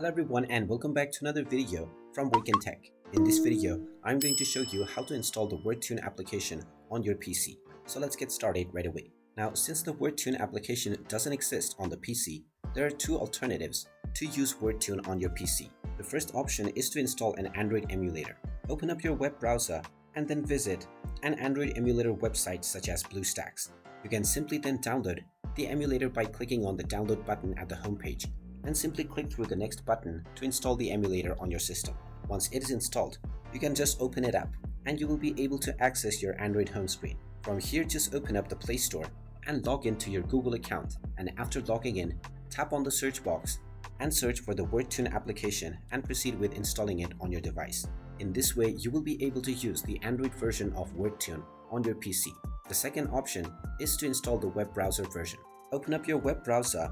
Hello everyone and welcome back to another video from Wake&Tech. In this video, I'm going to show you how to install the Wordtune application on your PC. So let's get started right away. Now, since the Wordtune application doesn't exist on the PC, there are two alternatives to use Wordtune on your PC. The first option is to install an Android emulator. Open up your web browser and then visit an Android emulator website such as BlueStacks. You can simply then download the emulator by clicking on the download button at the homepage and simply click through the next button to install the emulator on your system. Once it is installed, you can just open it up and you will be able to access your Android home screen. From here, just open up the Play Store and log into your Google account, and after logging in, tap on the search box and search for the Wordtune application and proceed with installing it on your device. In this way, you will be able to use the Android version of Wordtune on your PC. The second option is to install the web browser version. Open up your web browser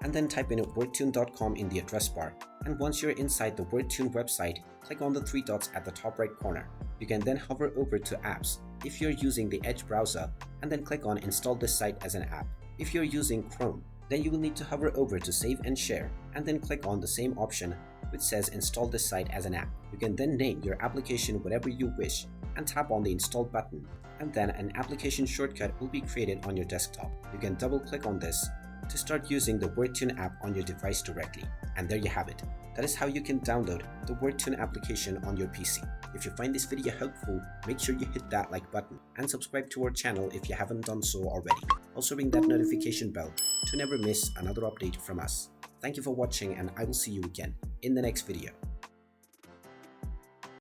and then type in wordtune.com in the address bar, and once you're inside the Wordtune website, click on the three dots at the top right corner. You can then hover over to apps if you're using the Edge browser and then click on install this site as an app. If you're using Chrome, then you will need to hover over to save and share and then click on the same option which says install this site as an app. You can then name your application whatever you wish and tap on the install button, and then an application shortcut will be created on your desktop. You can double click on this to start using the Wordtune app on your device directly. And there you have it. That is how you can download the Wordtune application on your PC. If you find this video helpful, make sure you hit that like button and subscribe to our channel if you haven't done so already. Also ring that notification bell to never miss another update from us. Thank you for watching, and I will see you again in the next video.